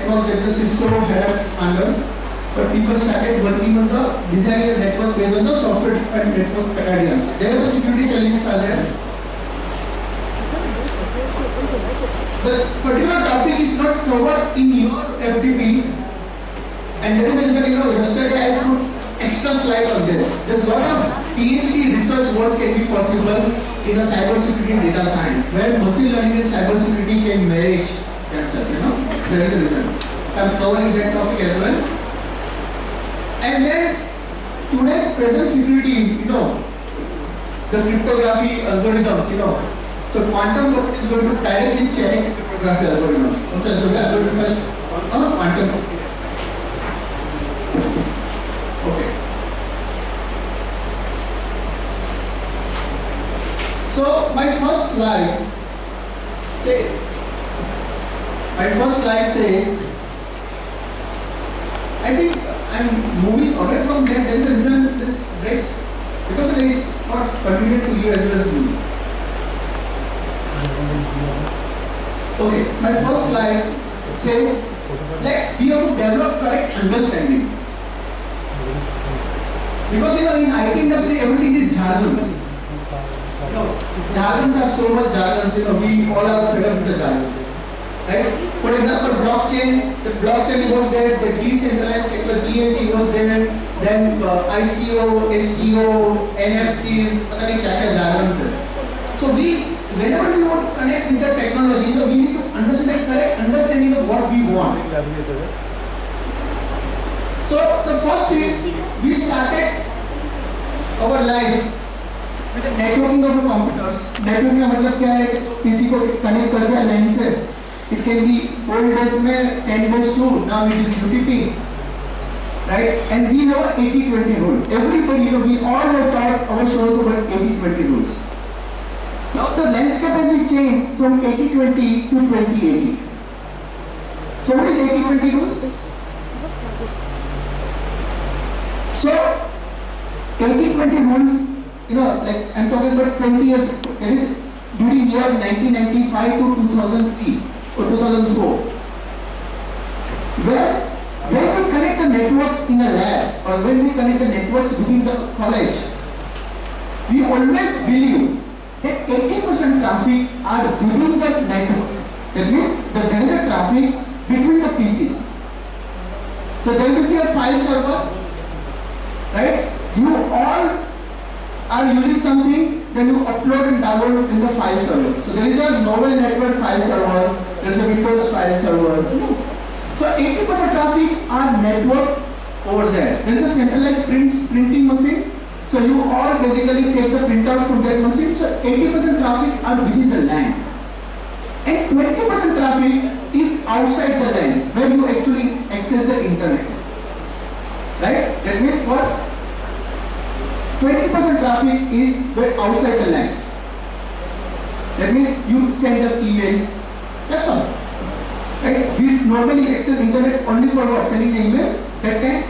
networks as the Cisco had expanders, but people started working on the designing a network based on the software and network paradigm. There the security challenges are there. The particular topic is not covered in your FDP, and that is the reason, yesterday I put extra slide on this. There's a lot of PhD research work can be possible in a cybersecurity data science, where machine learning and cybersecurity can marriage themselves, There is a reason. I'm covering that topic as well. And then today's present security, the cryptography algorithms, So quantum is going to directly challenge cryptography algorithms. Okay, so we are going to first on quantum. Okay. So my first slide says, I think I'm moving away from that. There is a reason this breaks, because it is not convenient to you as well as me. Okay, my first slide says that we have to develop correct understanding. Because in IT industry everything is jargons. Jargons are so much jargons, we all are fed up with the jargons. Right? For example, the blockchain was there, the decentralized technology DLT was there, then ICO, STO, NFT, jargons. So whenever we want to connect with the technology, we need to understand correct understanding of what we want. So the first is, we started our life with the networking of the computers. Networking का मतलब क्या है? PC को connect कर दिया LAN से. It can be old days में 10/2, now it is UTP, right? And we have a 80-20 rule. Everybody, we all have taught our shows about 80-20 rules. Now the landscape has changed from 80-20 to 20-80. So what is 80-20 rules? So 80-20 rules, like I'm talking about 20 years, that is during year 1995 to 2003 or 2004, where when we connect the networks in a lab or when we connect the networks within the college, we always believe that 80% traffic are within the network. That means that there is a traffic between the PCs. So there will be a file server, right? You all are using something, then you upload and download in the file server. So there is a normal network file server, there is a Windows file server. So 80% traffic are network over there. There is a centralized printing machine. So you all basically take the printout from that machine. So 80% traffic are within the LAN. And 20% traffic is outside the LAN, where you actually access the internet. Right? That means what? 20% traffic is outside the LAN. That means you send the email. That's all. Right? We normally access internet only for what? Sending the email. That time.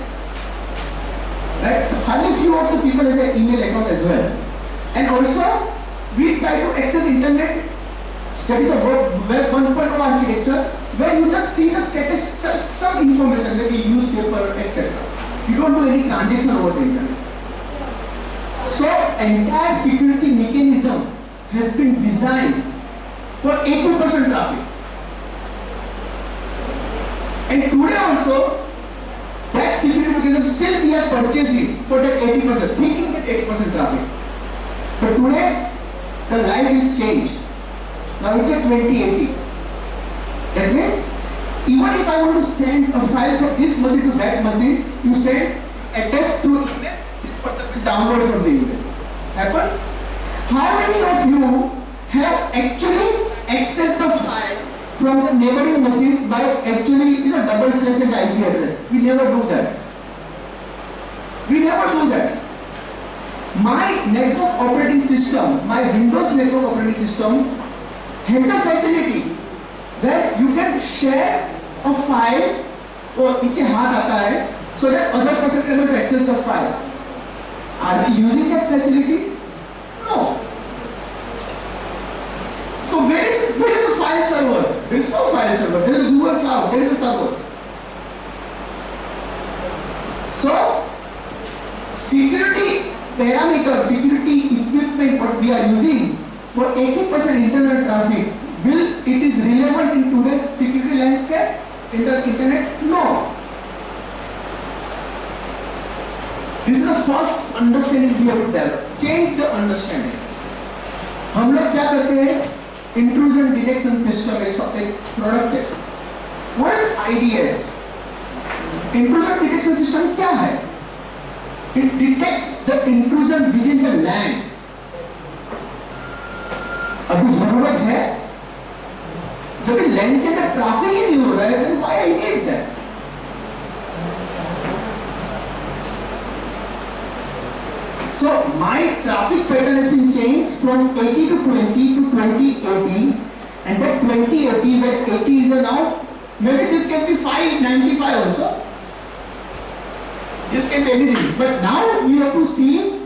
Right? Hardly few of the people has an email account as well. And also, we try to access internet. That is a Web 1.0 architecture, where you just see the status, some information, maybe newspaper, etc. You don't do any transaction over the internet. So, entire security mechanism has been designed for 80% traffic. And today also, that security mechanism still we are purchasing for that 80%, thinking that 80% traffic. But today, the life is changed. Now it's a 2080. That means, even if I want to send a file from this machine to that machine, you send a text through email, this person will download from the email. Happens? How many of you have actually accessed the file from the neighboring machine by actually double slash and IP address? We never do that. We never do that. My network operating system, my Windows network operating system has a facility where you can share a file और पीछे हाथ आता है so that other person can able to access the file. Are we using that facility? No. So where is the file server? There is no file server. There is a Google Cloud. There is a server. parameter security equipment what we are using for 80% internal traffic, will it is relevant in today's security landscape in the internet? No. This is the first understanding we have to develop. Change the understanding. हम लोग क्या करते हैं? Intrusion detection system एक product है. What is IDS? Intrusion detection system क्या है? It detects the intrusion within the LAN. अभी जरूरत है, जब LAN के अंदर ट्रैफिक ही नहीं हो रहा है, then why I need that? So my traffic pattern has been changed from 80 to 20 to 2080, and that 2080 where 80 is a now, maybe this can be 595 also. This can be anything, but now we have to see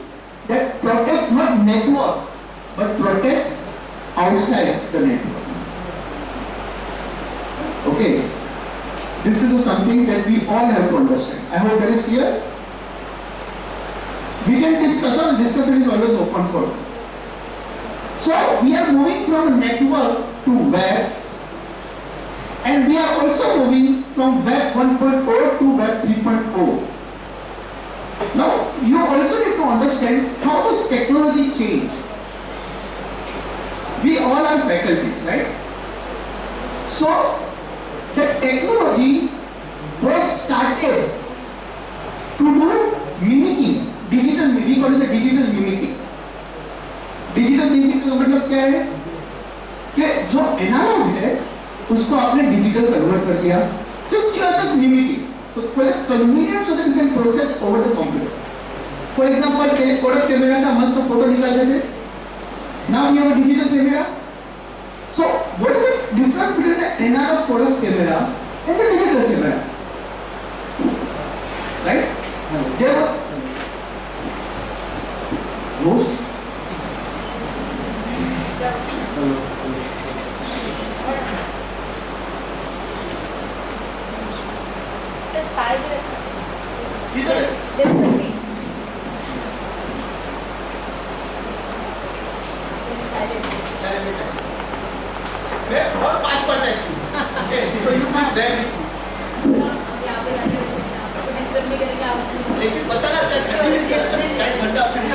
that protect not network, but protect outside the network. Okay, this is something that we all have to understand. I hope that is clear. We can discuss, discussion is always open for. So we are moving from network to web, and we are also moving from web 1.0 to web 3.0. Now you also need to understand how this technology changed. We all are faculties, right? So the technology was started to do mimicking. Digital we call it digital mimicking. Digital mimicking का मतलब क्या है कि जो analogue है उसको आपने digital convert कर दिया. Just you are just mimicking. So for the convenience so that you can process over the computer. For example, पहले कोडक कैमरा था, मस्त फोटो निकालते थे. Now we have a digital camera. So what is the difference between the analog Kodak camera and the digital camera? Right? There was most और 5 पर चाहिए. So you please bear with me. लेकिन पता ना चाहे ठंडा अच्छा नहीं.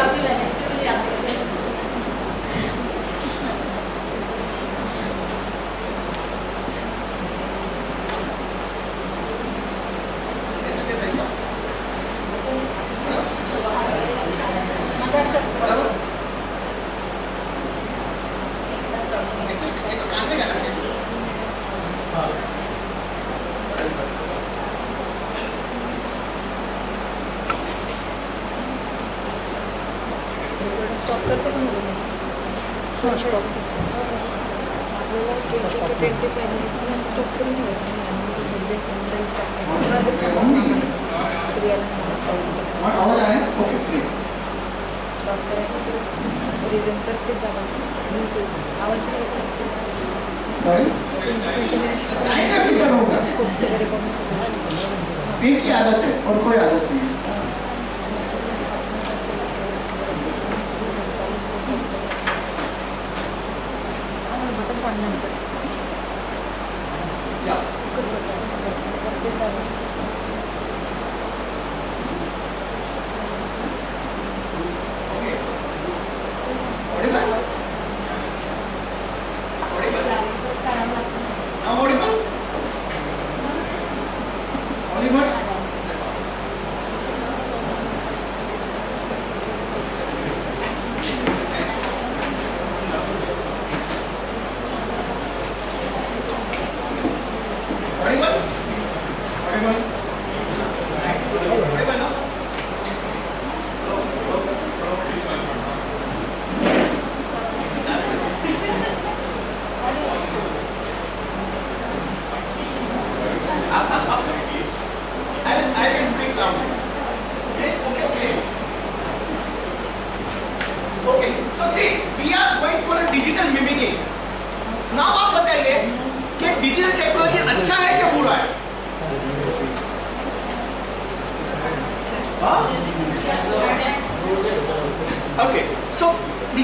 एक ही आदत है और कोई आदत नहीं है.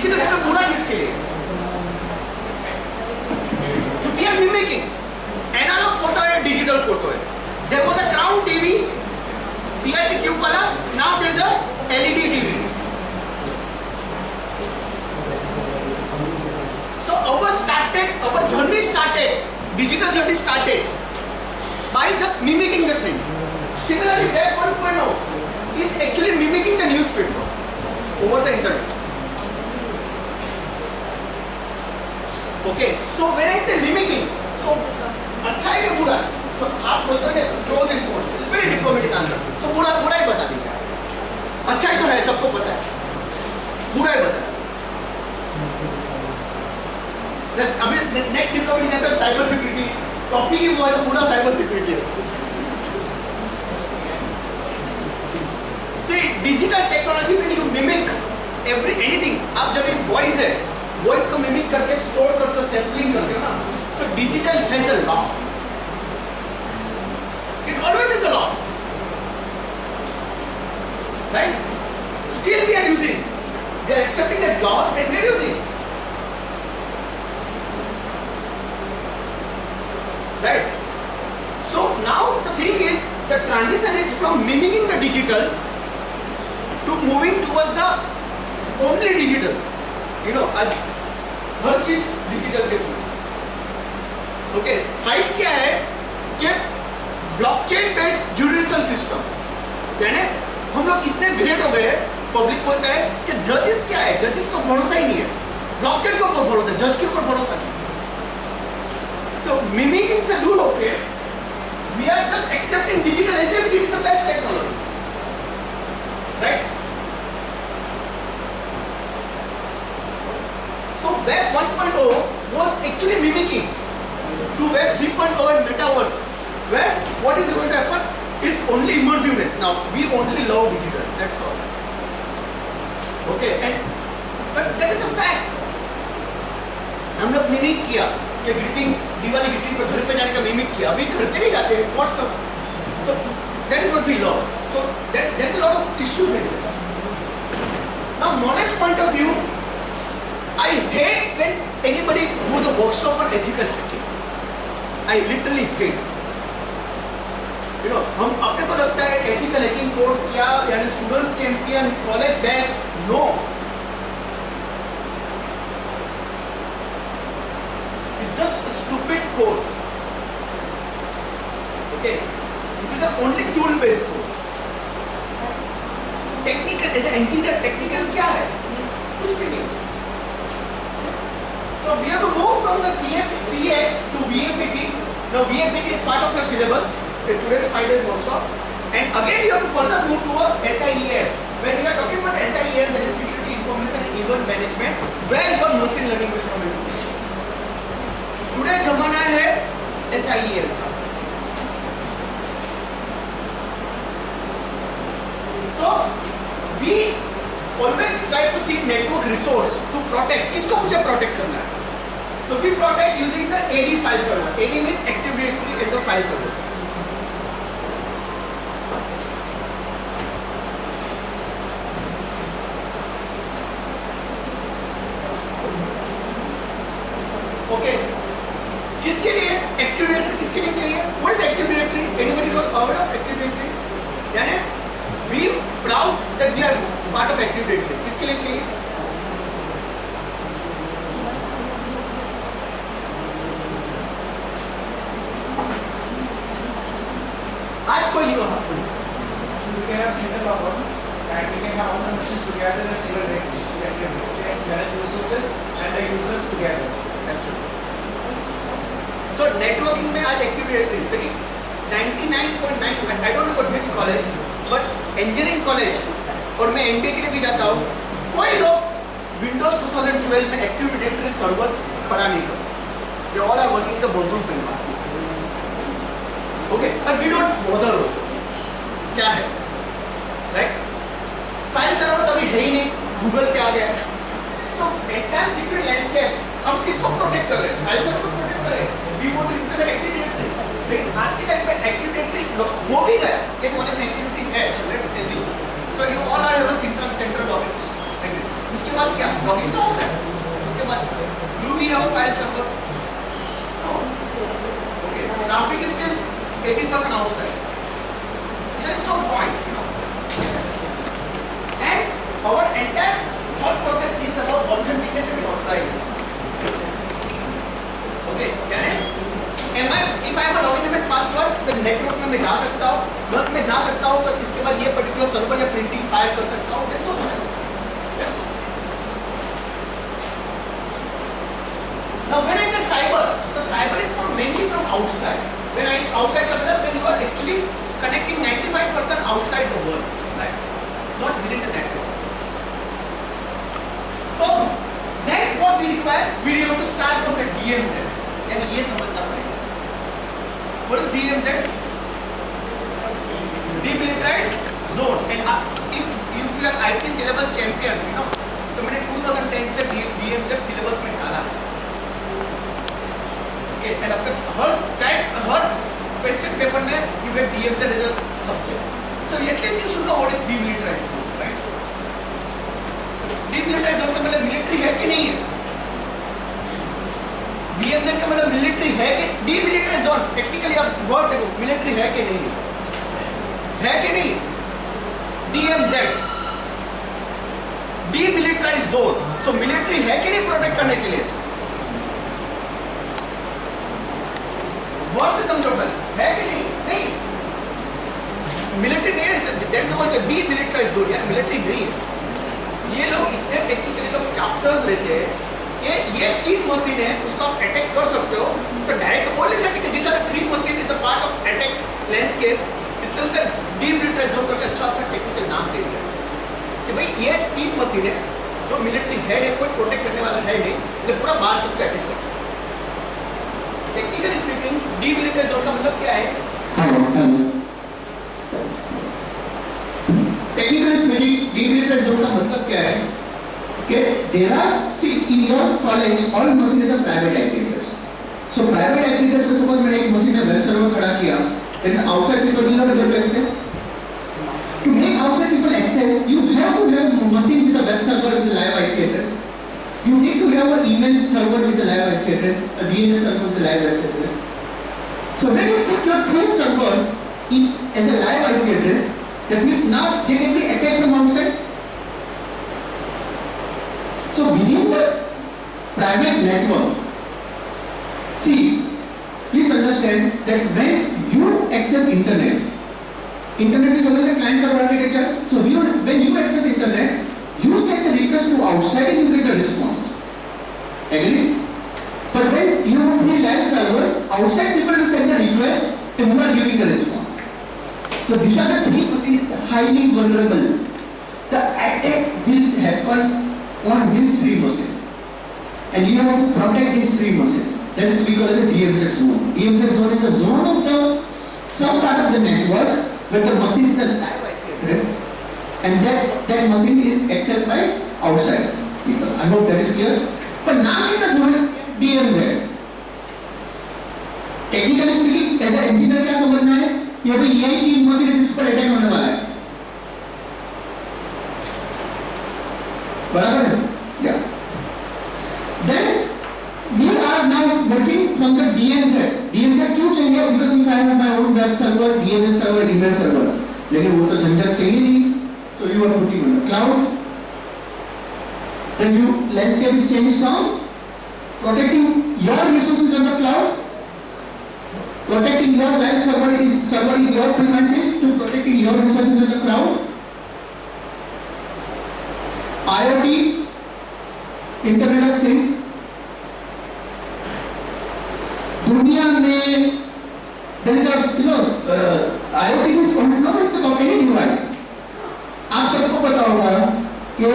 डिजिटल नेटवर्क बुरा किसके लिए? We are mimicking. Analog photo है, डिजिटल फोटो है. There was a Crown TV, CRT tube वाला. Now there is a LED TV. So our journey started, digital journey started by just mimicking the things. Similarly, Web 1.0 is actually mimicking the newspaper over the internet. Okay, so when I say mimicking, so अच्छा है क्या बुरा? So आप बोलते हो ना pros and cons, very diplomatic answer. So बुरा ही बता देंगे. अच्छा ही तो है, सबको पता है. बुरा ही बता. सर अभी next diplomatic answer cyber security. Topic ही वो है तो पूरा साइबर सिक्योरिटी है. See, digital technology when you mimic anything, आप जब एक voice है, voice को mimic करके store करते हो, sampling करते हो ना, so digital has a loss. It always has a loss, right? Still we are using, we are accepting that loss and we are using, right? So now the thing is, the transition is from mimicking the digital to moving towards the only digital. You know, हर चीज digital के through. Okay, height क्या है कि blockchain based judicial system. यानी हम लोग इतने great हो गए, पब्लिक बोलता है कि जजेस क्या है, जजेस को भरोसा ही नहीं है. ब्लॉकचेन के ऊपर भरोसा है, जज के ऊपर भरोसा नहीं. सो मिमिकिंग से दूर होके we are just accepting digital as if it is the best technology. Right? So Web 1.0 was actually mimicking to Web 3.0 and Metaverse, where what is going to happen is only immersiveness. Now we only love digital, that's all. Okay, but that is a fact. हम लोग mimic किया कि greetings, Diwali greetings पर घर पे जाने का mimic किया. अभी घर पे नहीं जाते, WhatsApp. So that is what we love. So there is a lot of issues with this. Now knowledge point of view, I hate when anybody do the workshop on ethical hacking. I literally hate. You know, हम अपने को लगता है कि ethical hacking course किया, यानी students champion, college best. No. It's just a stupid course. Okay. It is the only tool based course. Technical as engineer technical क्या है? कुछ भी नहीं. So we have to move from the CH to VAPT. Now VAPT is part of your syllabus in today's 5 days workshop, and again you have to further move to a SIEM. When we are talking about SIEM, that is Security Information and Event Management, where your machine learning will come into. Today जमाना है SIEM का. So we always try to see network resource to protect. किसको मुझे protect करना है? So we protect using the AD file server. AD means Active Directory and the file servers. Okay. किसके लिए Active Directory किसके लिए चाहिए? What is Active Directory? Anybody know aware of Active Directory? यानी we proud that we are part of Active Directory. किसके लिए चाहिए? आज कोई नहीं वहाँ. We can have single login and we can have all the machines together in a single directory. Manage resources and the users together. Absolutely. So networking में आज Active Directory, लेकिन 99.9, I don't know about this college, but engineering college और मैं MBA के लिए भी जाता हूँ, कोई लोग Windows 2012 में Active Directory सर्वर खड़ा नहीं करते. They all are working in the boardroom environment. Okay, but we don't bother also. क्या है? Right? File server तो अभी है ही नहीं, Google पे आ गया है. So entire secret landscape हम किसको प्रोटेक्ट कर रहे हैं? File server को प्रोटेक्ट कर रहे हैं. We want to implement Active Directory. लेकिन आज के टाइम पे Active Directory हो भी गया. एक कॉलेज में एक्टिविटी है, so let's assume. So you all have a central login system. उसके बाद क्या? Login तो हो have a file server? No. Okay. Traffic is still 80% outside. There is no point, you know. And our entire thought process is about authentication and authorization. Okay. If I have a login and password, तो network में मैं जा सकता हूँ, बस मैं जा सकता हूँ, तो इसके बाद ये पर्टिकुलर सर्वर या प्रिंटिंग फाइल कर सकता हूँ. That's all. Now when I say cyber, so cyber is for mainly from outside. When I say outside, when you are actually connecting 95% outside the world, right? Not within the network. So then what we require? We have to start from the DMZ. And ये समझना पड़ेगा. What is DMZ? Demilitarized zone. And if you are IT syllabus champion, you know, तो मैंने 2010 से DMZ syllabus में डाला है. Okay, and आपके हर question paper में you get DMZ as a subject. So at least you should know what is demilitarized zone, right? So demilitarized zone का मतलब military है कि नहीं है? DMZ का मतलब मिलिट्री है कि डीमिलिटराइज्ड जोन. टेक्निकली आप वर्ड देखो, मिलिट्री है कि नहीं है कि नहीं? DMZ demilitarized zone. So military है कि नहीं प्रोटेक्ट करने के लिए? वर्ड से समझो पहले, है कि नहीं? नहीं. मिलिट्री नहीं है. दैट्स व्हाट डीमिलिटराइज्ड जोन, यानी मिलिट्री नहीं है. ये लोग इतने टेक्निकली लोग चैप्टर्स लेते हैं. ये 3 मशीन है, उसको आप अटैक कर सकते हो, तो डायरेक्ट बोल नहीं सकते कि this are the 3 machine is a part of attack landscape. इसलिए उसने डीमिलिटराइज्ड जोन करके अच्छा सा टेक्निकल नाम दे दिया कि भाई ये 3 मशीन है जो मिलिट्री हेड है, कोई प्रोटेक्ट करने वाला है नहीं, तो पूरा बाहर से उसको अटैक कर सकते. टेक्निकली स्पीकिंग डीमिलिटराइज्ड जोन का मतलब क्या है? टेक्निकली स्पीकिंग डीमिलिटराइज्ड जोन का मतलब क्या है? There are, see, in your college, all machine is a private IP address. So private IP address में suppose मैंने एक machine में web server खड़ा किया, then outside people will not be able to access. To make outside people access, you have to have machine with a web server with a live IP address. You need to have an email server with a live IP address, a DNS server with a live IP address. So when you put your 3 servers in as a live IP address, that means now they can be attacked from outside. So within the private network, see, please understand that when you access internet is always a client-server architecture. So when you access internet, you send the request to outside and you get the response. Agree? But when you have a live server, outside people will send the request and you are giving the response. So these are the 3 machines highly vulnerable. The attack will happen on these 3 machines, and you have to protect these 3 machines. That is we call as a DMZ zone. DMZ zone is a zone of the some part of the network where the machine is a live IP address, and that machine is accessed by outside people. I hope that is clear. But now in the zone is DMZ. Technically speaking, as an engineer क्या समझना है? ये भी यही 3 machine है जिस पर attack होने वाला है. बराबर है? Yeah. Then we are now working from the DMZ. DMZ क्यों चाहिए? Because if I have my own web server, DNS server, email server, लेकिन वो तो झंझट चाहिए नहीं. So you are putting on the cloud. Then you landscape is changed from protecting your resources on the cloud, protecting your live server in your premises, to protecting your resources on the cloud. IoT, Internet of Things. दुनिया में there is a IoT is controlled of any device. आप सबको पता होगा कि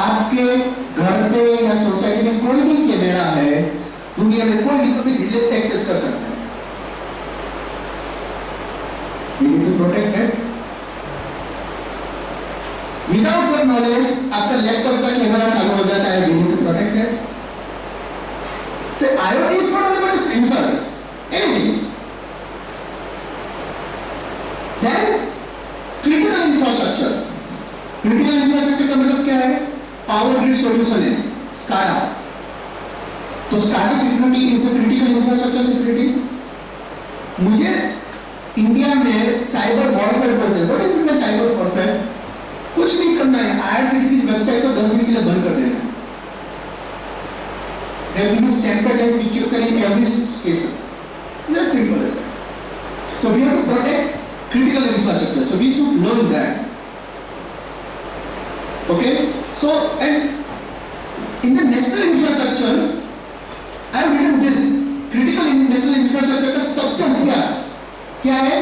आपके घर पे या सोसाइटी में कोई भी कैमरा है, दुनिया में कोई भी डिलीट एक्सेस कर सकता है. We need to protect it. Without your knowledge, आपका लैपटॉप का कैमरा चालू हो जाता है. We need to protect it. So IoT is not only about sensors, anything. Then critical infrastructure. Critical infrastructure का मतलब क्या है? Power grid solution है, SCADA. तो strata security is a critical infrastructure security. मुझे इंडिया में साइबर वॉरफेयर बोलते हैं. What is mean by cyber warfare? कुछ नहीं करना है, IRCTC वेबसाइट को 10 मिनट के लिए बंद कर देना है. There will be standardized features in every station. Just simple as that. So we have to protect critical infrastructure. So we should learn that. Okay? So, and in the national infrastructure, I have written this. Critical national infrastructure का सबसे हथियार क्या है?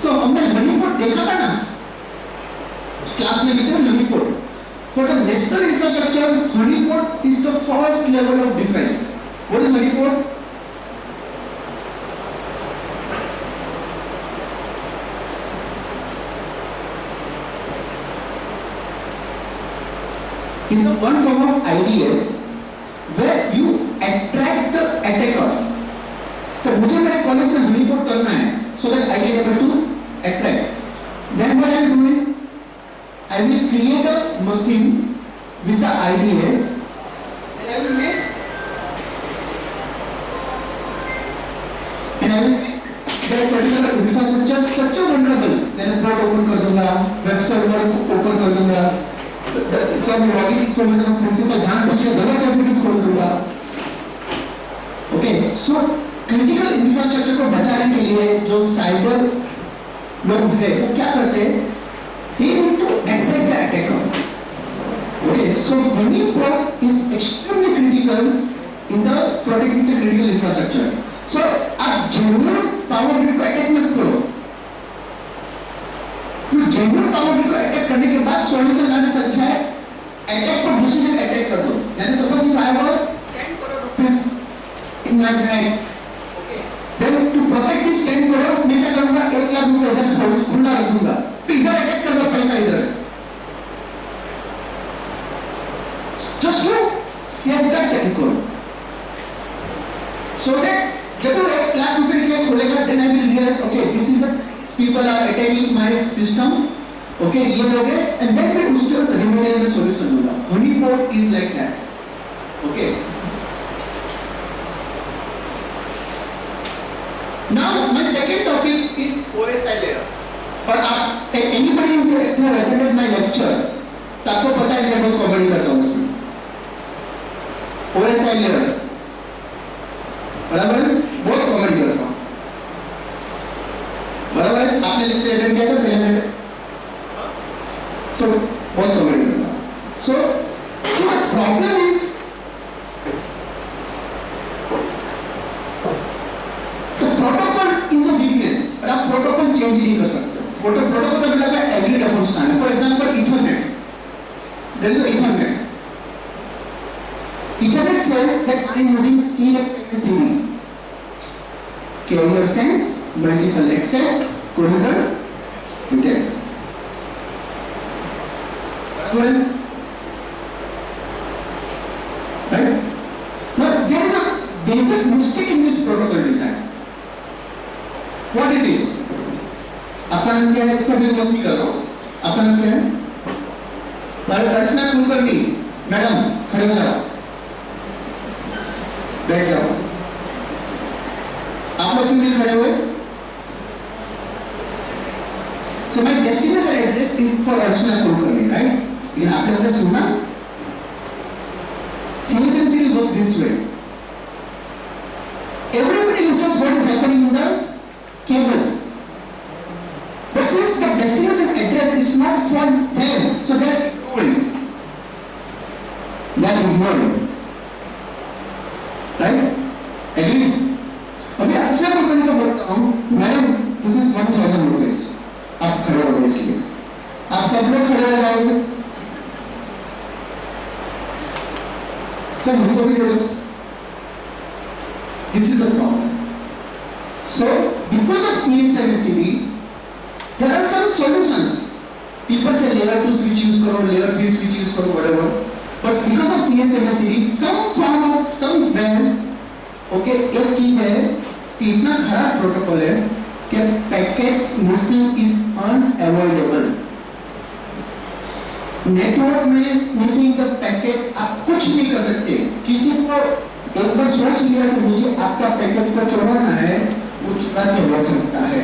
So हमने honeypot देखा था ना? Class में लिखते हैं honeypot. For the national infrastructure, honeypot is the first level of defense. What is honeypot? It's a one form of IDS where you attract the attacker. तो मुझे मेरे कॉलेज में honeypot करना है so that I can able to attract. Then what I will do is I will create a machine with the IDS and I will make that particular infrastructure such a vulnerable. Then port open कर दूँगा, web server open कर दूँगा, सब login information of principal जान पूछ के गलत application खोल दूँगा. Okay, so critical infrastructure को बचाने के लिए जो साइबर लोग हैं वो क्या करते हैं? They need to attack the attacker. Okay, so honeypot is extremely critical in the protecting the critical infrastructure. So आप genuine power grid को attack मत करो. क्योंकि genuine power grid को attack करने के बाद solution लाने से अच्छा है attack को दूसरी जगह attack कर दो. यानी suppose if I have 10 crore rupees in my bank, okay, then to protect this 10 crore मैं क्या करूँगा? 1 लाख रुपए इधर खुला रख दूँगा. इधर अटैक कर दो, पैसा इधर है. Just to safeguard the economy. So that जब वो 1 लाख रुपए के लिए खोलेगा, then I will realize, okay, this is the people are attacking my system. Okay, ये लोग हैं, and then फिर उसके remedial में solution होगा. Honeypot is like that. Okay. Now my second topic is OSI layer. और आप anybody who have attended my lectures, तो आपको पता है मैं बहुत कॉमेडी करता हूँ उसमें. OSI layer, बराबर? बहुत कॉमेडी करता हूँ. बराबर? आपने लेक्चर अटेंड किया था पहले? So बहुत कॉमेडी करता हूँ. So the problem is the protocol is a weakness, और आप protocol change नहीं कर सकते. Protocol का मतलब है agreed upon standard. For example, Ethernet. There is a Ethernet. Ethernet says that I am using CXMA. Carrier sense, multiple access, collision, detect. Right? Now there is a basic mistake in this protocol design. What it is? आपका नाम क्या है? कभी मस्ती कर रहा हूँ. आपका नाम क्या है? अर्चना कुलकर्णी. मैडम खड़े हो जाओ, बैठ जाओ. आप लोग क्यों खड़े हुए? So my destination address is for Archana Kulkarni, right? ये आपने अगर सुना? CSMC works this way. Everybody listens what is happening in the cable. But since the destination address is not for them, so they are ignoring. They are ignoring. Right? Agree? अभी अर्चना कुलकर्णी को बोलता हूँ, madam, this is 1000 rupees. आप खड़े हो गए इसलिए. आप सब लोग खड़े हो जाओगे. सर हमको भी दे दो. This is a problem. So because of CSMACD, there are some solutions. People say layer 2 switch use करो, layer 3 switch use करो, whatever. But because of CSMACD, some form of somewhere, okay, एक चीज है कि इतना खराब प्रोटोकॉल है कि packet sniffing is unavoidable. Network में स्निफिंग द पैकेट आप कुछ नहीं कर सकते. किसी वो एक बार सोच लिया कि मुझे आपका पैकेज को चुराना है, वो चुरा के ले सकता है।